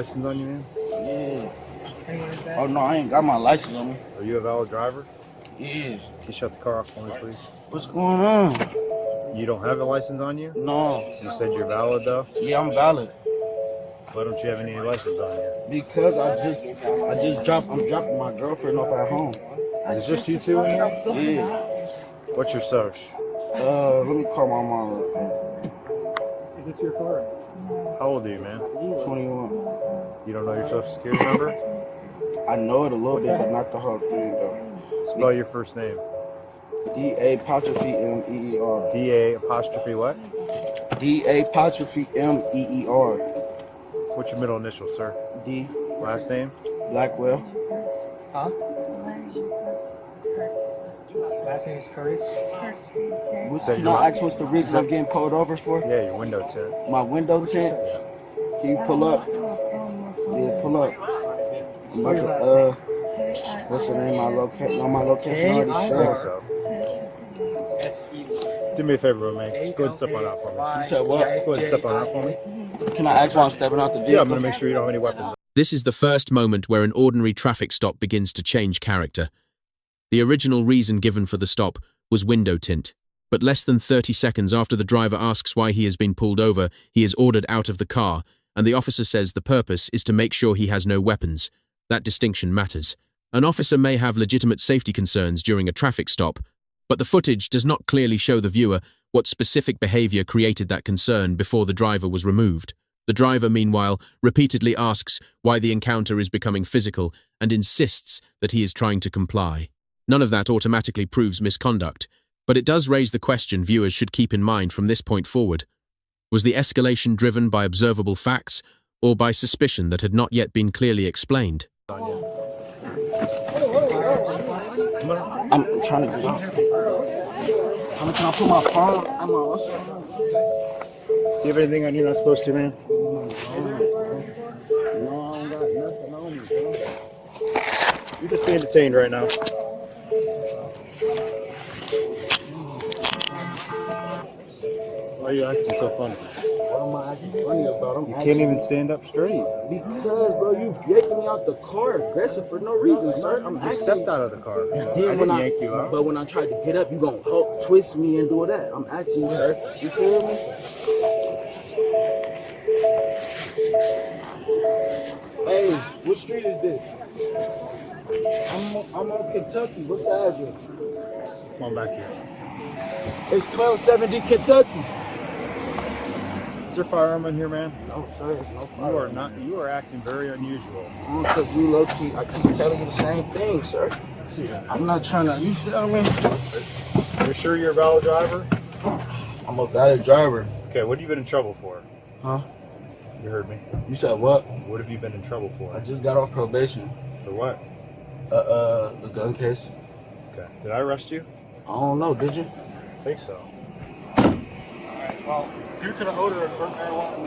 license on you, man? Yeah. Oh, no, I ain't got my license on me. Are you a valid driver? Yeah. Can you shut the car off for me, please? What's going on? You don't have a license on you? No. You said you're valid, though? Yeah, I'm valid. Why don't you have any license on you? Because I'm dropping my girlfriend off at home. Is it just you two in here? Yeah. What's your search? Let me call my mom real quick. Is this your car? How old are you, man? 21. You don't know your social security number? I know it a little bit, but not the whole thing, though. Spell your first name. D-A-M-E-E-R. D-A apostrophe what? D-A-M-E-E-R. What's your middle initial, sir? D. Last name? Blackwell. Huh? Last name is Curtis. Can I ask what's the reason I'm getting pulled over for? Yeah, your window tint. My window tint? Can you pull up? Yeah, pull up. I'm about to, what's the name? My location already I think so. Do me a favor, roommate. Go ahead and step on out for me. You said what? Go ahead and step on out for me. Can I ask why I'm stepping out the vehicle? Yeah, I'm going to make sure you don't have any weapons. This is the first moment where an ordinary traffic stop begins to change character. The original reason given for the stop was window tint, but less than 30 seconds after the driver asks why he has been pulled over, he is ordered out of the car, and the officer says the purpose is to make sure he has no weapons. That distinction matters. An officer may have legitimate safety concerns during a traffic stop, but the footage does not clearly show the viewer what specific behavior created that concern before the driver was removed. The driver, meanwhile, repeatedly asks why the encounter is becoming physical and insists that he is trying to comply. None of that automatically proves misconduct, but it does raise the question viewers should keep in mind from this point forward. Was the escalation driven by observable facts or by suspicion that had not yet been clearly explained? I'm trying to get out. Can I put my phone? Do you have anything on you not supposed to, man? No, I don't got nothing on me, bro. You're just being detained right now. Why are you acting so funny? What am I acting funny about? You can't even stand up straight. Because, bro, you yanking me out the car aggressive for no reason, sir. I'm You stepped out of the car. I Then didn't when yank you out. But when I tried to get up, you gonna help twist me and do that. I'm asking you, sir. You feel me? Hey, what street is this? I'm on Kentucky. What's the address? Come on back here. It's 1270 Kentucky. Is there a firearm in here, man? No, sir. It's no fire. You are acting very unusual. Because you low key, I keep telling you the same thing, sir. See, I'm not trying to, you feel me? you're sure you're a valid driver? I'm a valid driver. Okay, what have you been in trouble for? Huh? You heard me. You said what? What have you been in trouble for? I just got off probation. For what? The gun case. Okay. Did I arrest you? I don't know, did you? I think so. Alright, well, due to the odor of burnt marijuana.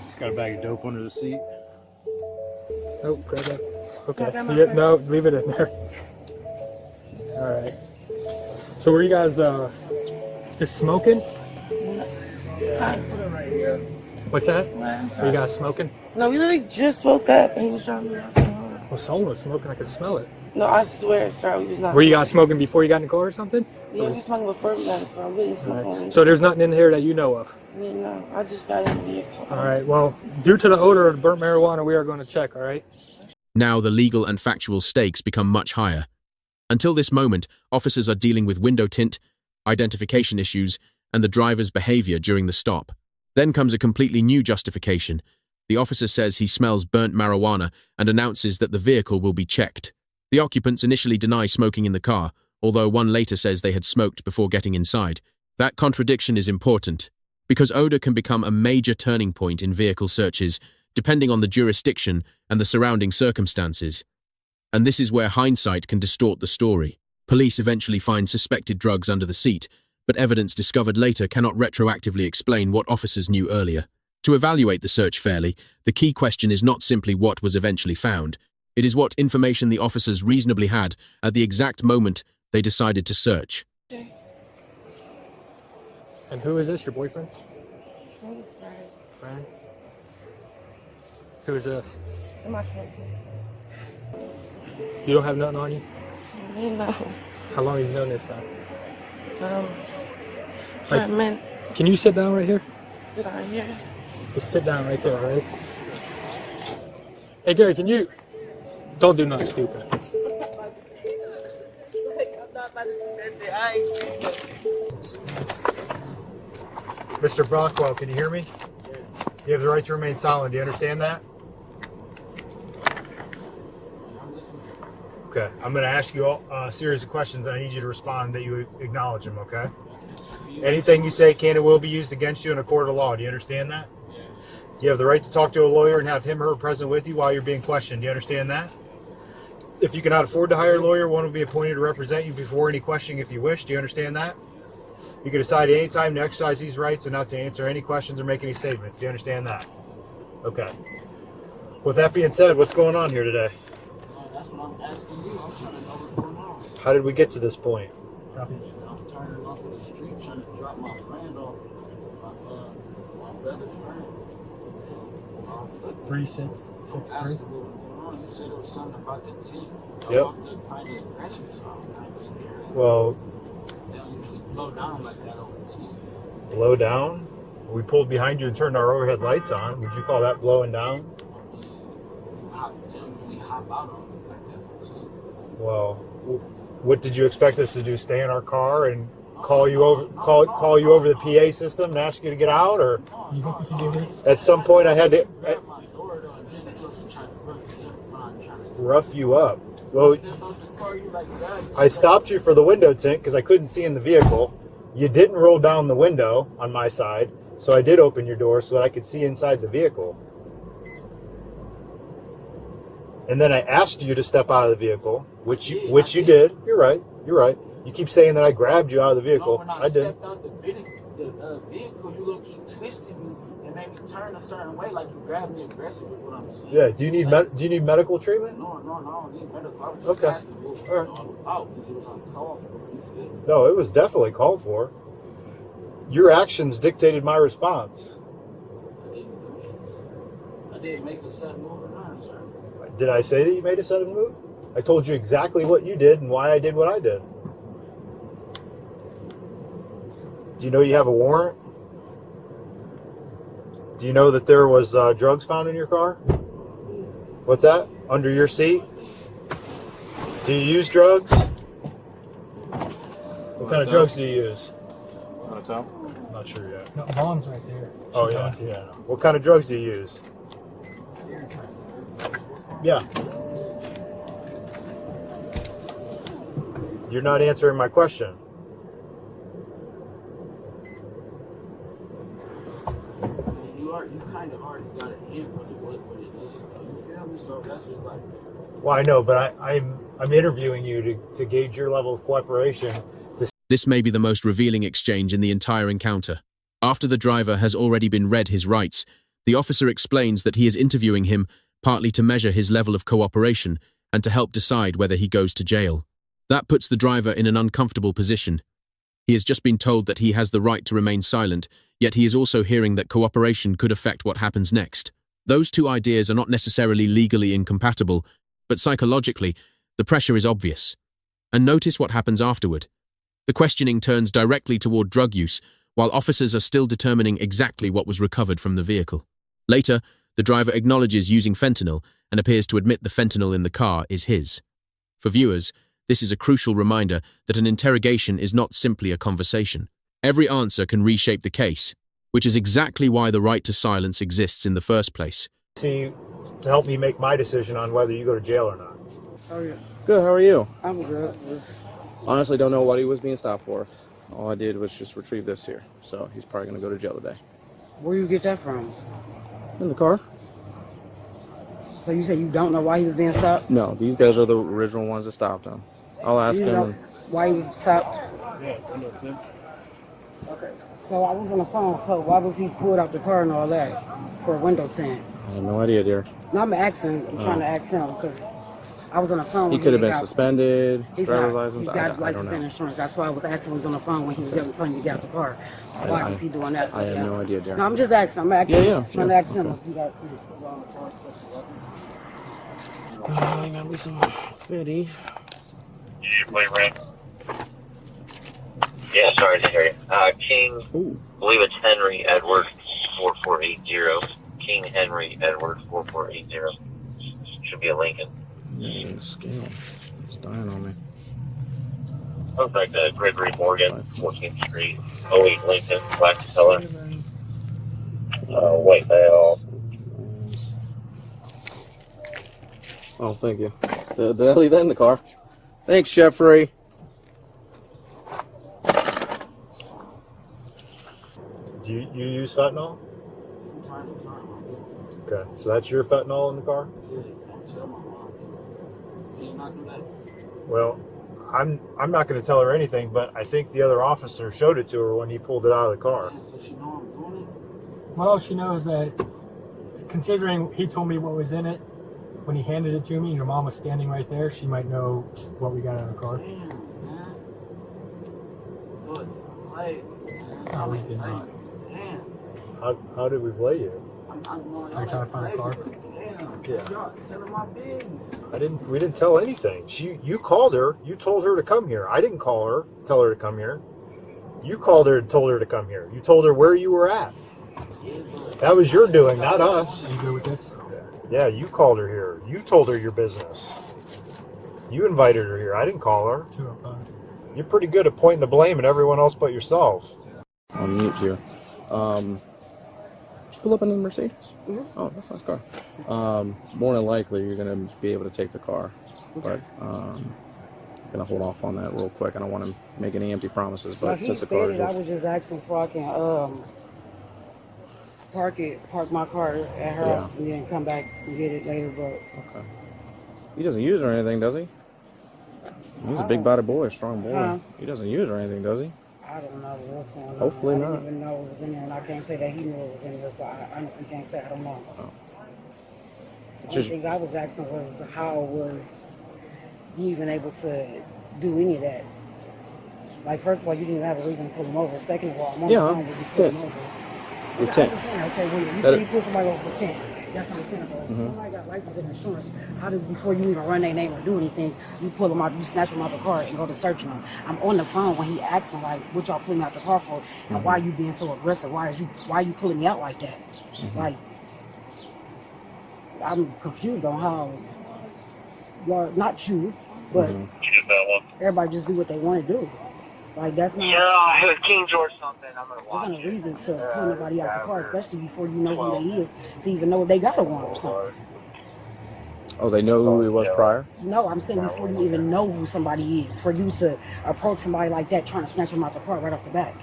He's got a bag of dope under the seat. Oh, grab that. Okay. Yeah, no, leave it in there. Alright. So were you guys just smoking? What's that? Were you guys smoking? No, we literally just woke up and he was trying to be off the phone. Well, someone was smoking. I could smell it. No, I swear, sir, we was not. Were you guys smoking before you got in the car or something? Yeah, we smoking before we got in the car. We didn't smoke on me. So there's nothing in here that you know of? Yeah, no, I just got in the vehicle. All right, well, due to the odor of burnt marijuana, we are going to check, all right? Now the legal and factual stakes become much higher. Until this moment, officers are dealing with window tint, identification issues, and the driver's behavior during the stop. Then comes a completely new justification. The officer says he smells burnt marijuana and announces that the vehicle will be checked. The occupants initially deny smoking in the car, although one later says they had smoked before getting inside. That contradiction is important, because odor can become a major turning point in vehicle searches, depending on the jurisdiction and the surrounding circumstances. And this is where hindsight can distort the story. Police eventually find suspected drugs under the seat, but evidence discovered later cannot retroactively explain what officers knew earlier. To evaluate the search fairly, the key question is not simply what was eventually found. It is what information the officers reasonably had at the exact moment they decided to search. Okay. And who is this, your boyfriend? Maybe Friday. Friend? Who is this? And my cousins. You don't have nothing on you? They know. How long have you known this guy? For a minute. Can you sit down right here? Sit down here. Just sit down right there, all right? Hey, Gary, can you... Don't do nothing stupid. Mr. Brockwell, can you hear me? You have the right to remain silent. Do you understand that? Okay. I'm going to ask you all a series of questions, and I need you to respond that you acknowledge them, okay? Anything you say can and will be used against you in a court of law. Do you understand that? You have the right to talk to a lawyer and have him or her present with you while you're being questioned. Do you understand that? If you cannot afford to hire a lawyer, one will be appointed to represent you before any questioning if you wish. Do you understand that? You can decide at any time to exercise these rights and not to answer any questions or make any statements. Do you understand that? Okay. With that being said, what's going on here today? That's what I'm asking you. I'm trying to know what's going on. How did we get to this point? I'm turning off of the street, trying to drop my friend off. My brother's friend. 3663. Asking what was going on. You said it was something about the Tint. Yep. The kind of aggressive, so I was kind of scared. Well, They don't usually blow down like that over Tint. blow down? We pulled behind you and turned our overhead lights on. Would you call that blowing down? They don't usually hop out on me like that for Tint. Well, what did you expect us to do? Stay in our car and call you over the PA system and ask you to get out? Or You think you can do this? at some point I had to Grab my door though, and then they wasn't trying to run, trying to rough you up. Well, step out the car, you like that. I stopped you for the window tint because I couldn't see in the vehicle. You didn't roll down the window on my side, so I did open your door so that I could see inside the vehicle. And then I asked you to step out of the vehicle, which you did. You're right. You keep saying that I grabbed you out of the vehicle. No, when I did. stepped out the vehicle, you look keep twisting me and made me turn a certain way, like you grabbed me aggressive. Is what I'm saying. Yeah. Do you need medical treatment? No, I don't need medical. I was just Okay. asking what was All right. all about because it was uncalled for. You feel me? No, it was definitely called for. Your actions dictated my response. I didn't do shit. I didn't make a sudden move or nothing, sir. Did I say that you made a sudden move? I told you exactly what you did and why I did what I did. Do you know you have a warrant? Do you know that there was drugs found in your car? What's that? Under your seat? Do you use drugs? What kind of drugs do you use? Want to tell? Not sure yet. No, Vaughn's right there. Oh, yeah. What kind of drugs do you use? Yeah. You're not answering my question. You kind of already got a hint what it is, though. You feel me? So that's just like. Well, I know, but I'm interviewing you to gauge your level of cooperation. This may be the most revealing exchange in the entire encounter. After the driver has already been read his rights, the officer explains that he is interviewing him partly to measure his level of cooperation and to help decide whether he goes to jail. That puts the driver in an uncomfortable position. He has just been told that he has the right to remain silent, yet he is also hearing that cooperation could affect what happens next. Those two ideas are not necessarily legally incompatible, but psychologically, the pressure is obvious. And notice what happens afterward. The questioning turns directly toward drug use, while officers are still determining exactly what was recovered from the vehicle. Later, the driver acknowledges using fentanyl and appears to admit the fentanyl in the car is his. For viewers, this is a crucial reminder that an interrogation is not simply a conversation. Every answer can reshape the case, which is exactly why the right to silence exists in the first place. See, to help me make my decision on whether you go to jail or not. How are you? Good, how are you? I'm good. Honestly, don't know what he was being stopped for. All I did was just retrieve this here. So he's probably going to go to jail today. Where you get that from? In the car? So you say you don't know why he was being stopped? No, these guys are the original ones that stopped him. I'll ask You know him. why he was stopped? Okay. So I was on the phone. So why was he pulled out the car and all that for a window tint? I have no idea, dear. No, I'm asking. I'm trying to ask him because I was on the phone. He when could have been got- suspended, He's driver's not. license. He's I got don't license and know. insurance. That's why I was asking. He was on the phone when he was telling me to get out the car. Why was he doing that? I have no idea, dear. No, I'm just asking. I'm asking. Yeah, Trying to ask him. If you got, I got me some fitty. You play Red? Yeah, sorry to hear you. King, Ooh. I believe it's Henry Edward 4480. King Henry Edward 4480. Should be a Lincoln. Yeah, the scale. It's dying on me. Looks like the Gregory Morgan, 14th Street, 08 Lincoln, black color, white veil. Oh, thank you. Did I leave that in the car? Thanks, Jeffrey. Do you use fentanyl? Okay, so that's your fentanyl in the car? Well, I'm not going to tell her anything, but I think the other officer showed it to her when he pulled it out of the car. So she know I'm doing it? Well, she knows that, considering he told me what was in it when he handed it to me, your mom was standing right there, she might know what we got out of the car. Damn, man. Good. Like, No, we did not. damn. How did we play you? I'm going Are you trying to find a car? Damn. Yeah. Y'all telling my business. We didn't tell anything. You called her. You told her to come here. I didn't call her, tell her to come here. You called her and told her to come here. You told her where you were at. That was your doing, not us. Are you good with this? Yeah, you called her here. You told her your business. You invited her here. I didn't call her. 205. You're pretty good at pointing the blame at everyone else but yourself. I'll mute you. Just pull up in the Mercedes. Mhm. Oh, that's a nice car. More than likely, you're gonna be able to take the car, but gonna hold off on that real quick. I don't want to make any empty promises, but like he since the said car it, is I was just asking if I can park my car at her house and then come back and get it later. But okay. He doesn't use her or anything, does he? He's a big body boy, a strong boy. Huh? He doesn't use her or anything, does he? I don't know what's going on. Hopefully I not. didn't even know it was in there, and I can't say that he knew it was in there, so I honestly can't say I don't know. The only thing I was asking was how was you even able to do any of that? Like, first of all, you didn't even have a reason to pull him over. Second of all, I'm on the phone with you pulling him over. With I Tint. understand. Okay, when you say you pull somebody over for Tint, that's understandable. Somebody got license and insurance. How did, before you even run their name or do anything, you pull them out, you snatch them out the car and go to searching them? I'm on the phone when he asking like, what y'all pulling out the car for, and why you being so aggressive? Why you pulling me out like that? Like, I'm confused on how y'all, not you, but everybody just do what they want to do. Like, that's not. Yeah, it was King George something. I'm gonna watch. There's no reason to pull nobody out the car, especially before you know who they is, to even know if they got a warrant or something. Oh, they know who he was prior? No, I'm saying before you even know who somebody is, for you to approach somebody like that, trying to snatch them out the car right off the back.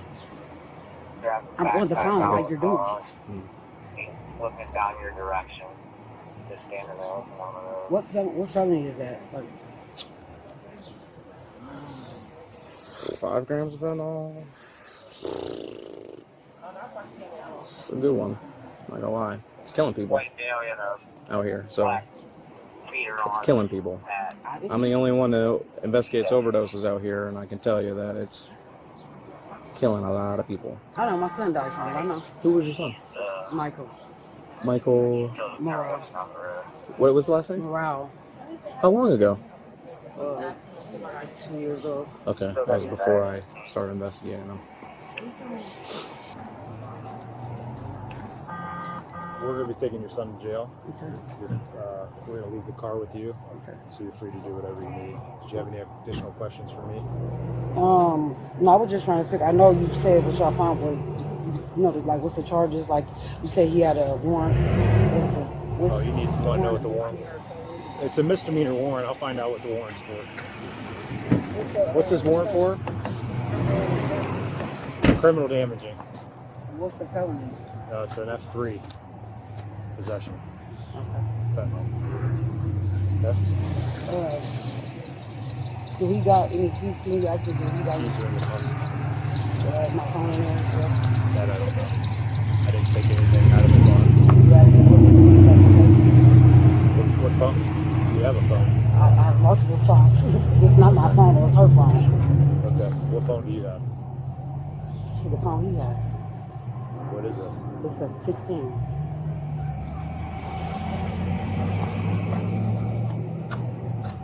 I'm on the phone like you're doing. Looking down your direction. Just standing there looking on the road. What felony is that? Like, 5 grams of fentanyl. It's a good one. Not gonna lie. It's killing people White veil, you know, out here. So black feeder it's on killing people. that. I'm the only one that investigates overdoses out here, and I can tell you that it's killing a lot of people. I know my son died from it. I know. Who was your son? Michael Michael. Morale. What was the last name? Morale. How long ago? Like 2 years old. Okay, that was before I started investigating them. We're going to be taking your son to jail. Okay. We're going to leave the car with you, Okay. so you're free to do whatever you need. Did you have any additional questions for me? No, I was just trying to figure. I know you said what y'all found, but you know, like, what's the charges? Like, you said he had a warrant. Oh, you want to know what the warrant? It's a misdemeanor warrant. I'll find out what the warrant's for. What's this warrant for? Criminal damaging. What's the felony? It's an F3 possession. Okay. Fentanyl. Okay? Do he got any keys? Can you actually do he got Keys are in the car. my phone in there, so. That I don't know. I didn't take anything out of the car. That's okay. What phone? You have a phone. I have multiple phones. It's not my phone, it was her phone. Okay. What phone do you have? The phone he has. What is it? It's a 16.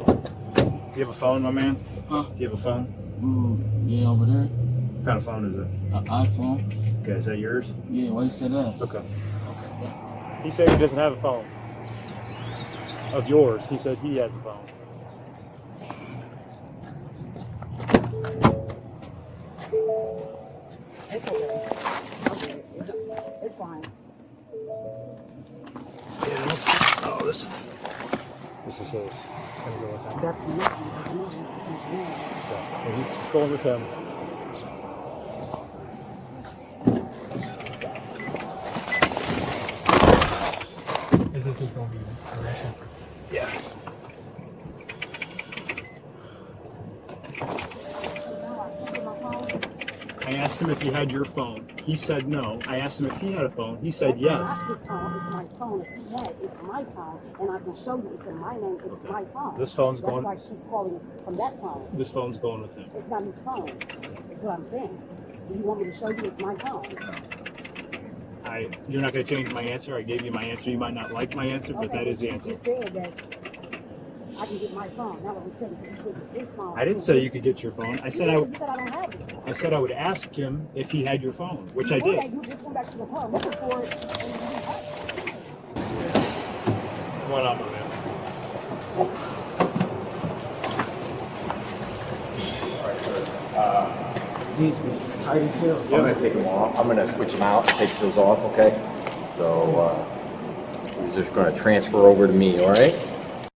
Do you have a phone, my man? Huh? Do you have a phone? Yeah, over there. What kind of phone is it? An iPhone. Okay, is that yours? Yeah, why you say that? Okay. He said he doesn't have a phone. Of yours. He said he has a phone. It's okay. Okay. It's fine. Yeah, let's, oh, this is his. It's gonna go with him. That's nothing. That's nothing. Okay. Well, it's going with him. Is this just going to be permission? Yeah. I asked him if he had your phone. He said no. I asked him if he had a phone. He said yes. It's not his phone. It's my phone. If he had, it's my phone, and I can show you. It's in my name. It's my phone. This phone's That's going. why she's calling from that phone. This phone's going with him. It's not his phone. That's what I'm saying. Do you want me to show you? It's my phone. You're not going to change my answer. I gave you my answer. You might not like my answer, but that is the answer. You said that I can get my phone. Now what we said is his phone. I didn't say you could get your phone. I said You said I don't have it. I said I would ask him if he had your phone, which I Before did. that, you just went back to the car looking for it. And you didn't have it. What up, man? These be tight as hell. I'm gonna take them off. I'm gonna switch them out, take those off, okay? So, he's just gonna transfer over to me, all right?